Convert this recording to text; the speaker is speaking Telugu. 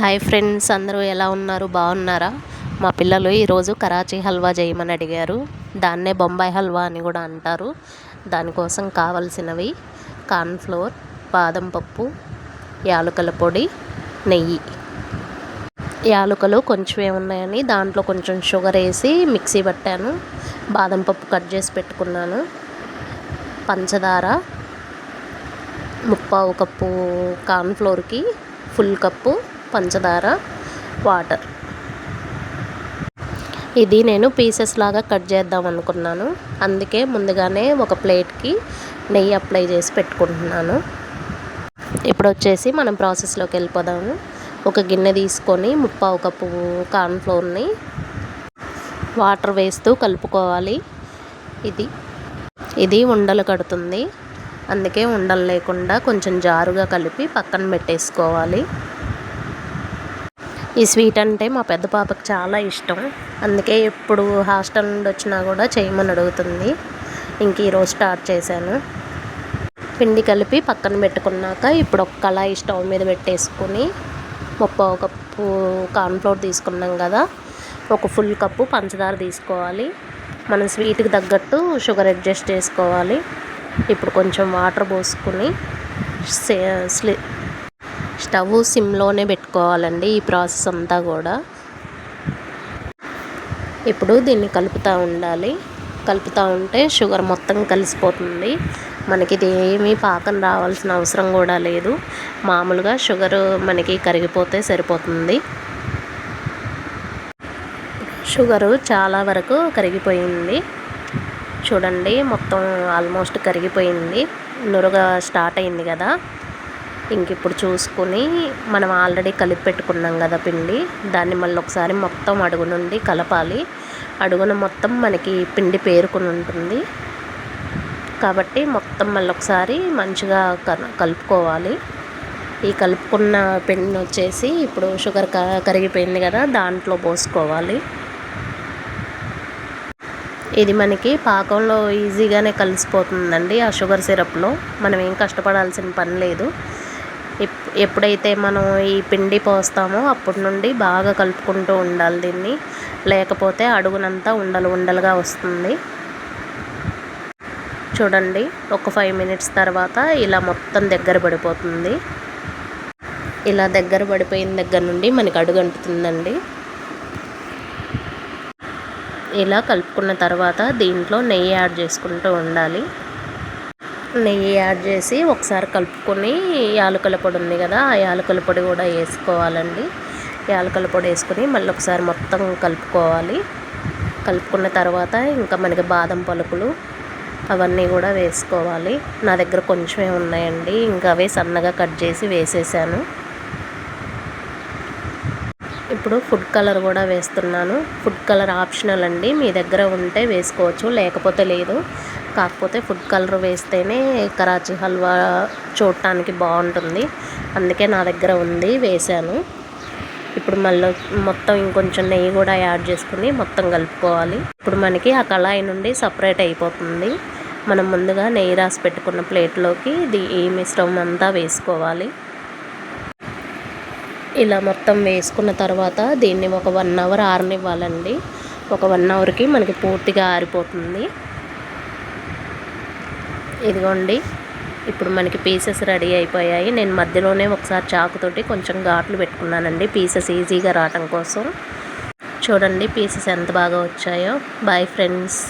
హాయ్ ఫ్రెండ్స్, అందరూ ఎలా ఉన్నారు? బాగున్నారా? మా పిల్లలు ఈరోజు కరాచీ హల్వా చేయమని అడిగారు. దాన్నే బొంబాయి హల్వా అని కూడా అంటారు. దానికోసం కావలసినవి కార్న్ఫ్లోర్, బాదం పప్పు, యాలకుల పొడి, నెయ్యి. యాలకులు కొంచెమే ఉన్నాయని దాంట్లో కొంచెం షుగర్ వేసి మిక్సీ పట్టాను. బాదం పప్పు కట్ చేసి పెట్టుకున్నాను. పంచదార, ముప్పావు కప్పు కార్న్ఫ్లోర్కి ఫుల్ కప్పు పంచదార, వాటర్. ఇది నేను పీసెస్ లాగా కట్ చేద్దాం అనుకున్నాను. అందుకే ముందుగానే ఒక ప్లేట్కి నెయ్యి అప్లై చేసి పెట్టుకుంటున్నాను. ఇప్పుడు వచ్చేసి మనం ప్రాసెస్లోకి వెళ్ళిపోదాము. ఒక గిన్నె తీసుకొని ముప్పావు కప్పు కార్న్ఫ్లోర్ని వాటర్ వేస్తూ కలుపుకోవాలి. ఇది ఉండలు కడుతుంది. అందుకే ఉండలు లేకుండా కొంచెం జారుగా కలిపి పక్కన పెట్టేసుకోవాలి. ఈ స్వీట్ అంటే మా పెద్ద పాపకు చాలా ఇష్టం. అందుకే ఎప్పుడు హాస్టల్ నుండి వచ్చినా కూడా చేయమని అడుగుతుంది. ఇంక ఈరోజు స్టార్ట్ చేశాను. పిండి కలిపి పక్కన పెట్టుకున్నాక ఇప్పుడు ఒక కళాయి స్టవ్ మీద పెట్టేసుకొని ముప్పావు కప్పు కార్న్ఫ్లోర్ తీసుకున్నాం కదా, ఒక ఫుల్ కప్పు పంచదార తీసుకోవాలి. మనం స్వీట్కి తగ్గట్టు షుగర్ అడ్జస్ట్ చేసుకోవాలి. ఇప్పుడు కొంచెం వాటర్ పోసుకొని స్టవ్ సిమ్లోనే పెట్టుకోవాలండి ఈ ప్రాసెస్ అంతా కూడా. ఇప్పుడు దీన్ని కలుపుతూ ఉండాలి. కలుపుతూ ఉంటే షుగర్ మొత్తం కలిసిపోతుంది. మనకి ఇది ఏమీ పాకం రావాల్సిన అవసరం కూడా లేదు. మామూలుగా షుగర్ మనకి కరిగిపోతే సరిపోతుంది. షుగరు చాలా వరకు కరిగిపోయింది. చూడండి, మొత్తం ఆల్మోస్ట్ కరిగిపోయింది. నురగ స్టార్ట్ అయింది కదా. ఇంక ఇప్పుడు చూసుకుని మనం ఆల్రెడీ కలిపి పెట్టుకున్నాం కదా పిండి, దాన్ని మళ్ళీ ఒకసారి మొత్తం అడుగు నుండి కలపాలి. అడుగున మొత్తం మనకి పిండి పేరుకుని ఉంటుంది కాబట్టి మొత్తం మళ్ళీ ఒకసారి మంచిగా కలుపుకోవాలి. ఈ కలుపుకున్న పిండిని వచ్చేసి ఇప్పుడు షుగర్ కరిగిపోయింది కదా, దాంట్లో పోసుకోవాలి. ఇది మనకి పాకంలో ఈజీగానే కలిసిపోతుందండి. ఆ షుగర్ సిరప్లో మనం ఏం కష్టపడాల్సిన పని లేదు. ఎప్పుడైతే మనం ఈ పిండి పోస్తామో అప్పటి నుండి బాగా కలుపుకుంటూ ఉండాలి దీన్ని. లేకపోతే అడుగునంతా ఉండలుగా వస్తుంది. చూడండి, ఒక 5 మినిట్స్ తర్వాత ఇలా మొత్తం దగ్గర పడిపోతుంది. ఇలా దగ్గర పడిపోయిన దగ్గర నుండి మనకి అడుగు అంటుతుందండి. ఇలా కలుపుకున్న తర్వాత దీంట్లో నెయ్యి యాడ్ చేసుకుంటూ ఉండాలి. నెయ్యి యాడ్ చేసి ఒకసారి కలుపుకొని యాలకుల పొడి ఉంది కదా, ఆ యాలకుల పొడి కూడా వేసుకోవాలండి. యాలకుల పొడి వేసుకొని మళ్ళీ ఒకసారి మొత్తం కలుపుకోవాలి. కలుపుకున్న తర్వాత ఇంకా మనకి బాదం పలుకులు అవన్నీ కూడా వేసుకోవాలి. నా దగ్గర కొంచెమే ఉన్నాయండి, ఇంకా అవే సన్నగా కట్ చేసి వేసేసాను. ఇప్పుడు ఫుడ్ కలర్ కూడా వేస్తున్నాను. ఫుడ్ కలర్ ఆప్షనల్ అండి, మీ దగ్గర ఉంటే వేసుకోవచ్చు, లేకపోతే లేదు. కాకపోతే ఫుడ్ కలర్ వేస్తేనే కరాచీ హల్వా చూడటానికి బాగుంటుంది. అందుకే నా దగ్గర ఉంది, వేసాను. ఇప్పుడు మళ్ళీ మొత్తం ఇంకొంచెం నెయ్యి కూడా యాడ్ చేసుకుని మొత్తం కలుపుకోవాలి. ఇప్పుడు మనకి ఆ కళాయి నుండి సపరేట్ అయిపోతుంది. మనం ముందుగా నెయ్యి రాసి పెట్టుకున్న ప్లేట్లోకి ఈ మిశ్రమం అంతా వేసుకోవాలి. ఇలా మొత్తం వేసుకున్న తర్వాత దీన్ని ఒక 1 అవర్ ఆరనివ్వాలండి. ఒక 1 అవర్కి మనకి పూర్తిగా ఆరిపోతుంది. ఇదిగోండి, ఇప్పుడు మనకి పీసెస్ రెడీ అయిపోయాయి. నేను మధ్యలోనే ఒకసారి చాకుతోటి కొంచెం ఘాట్లు పెట్టుకున్నానండి, పీసెస్ ఈజీగా రావటం కోసం. చూడండి పీసెస్ ఎంత బాగా వచ్చాయో. Bye friends.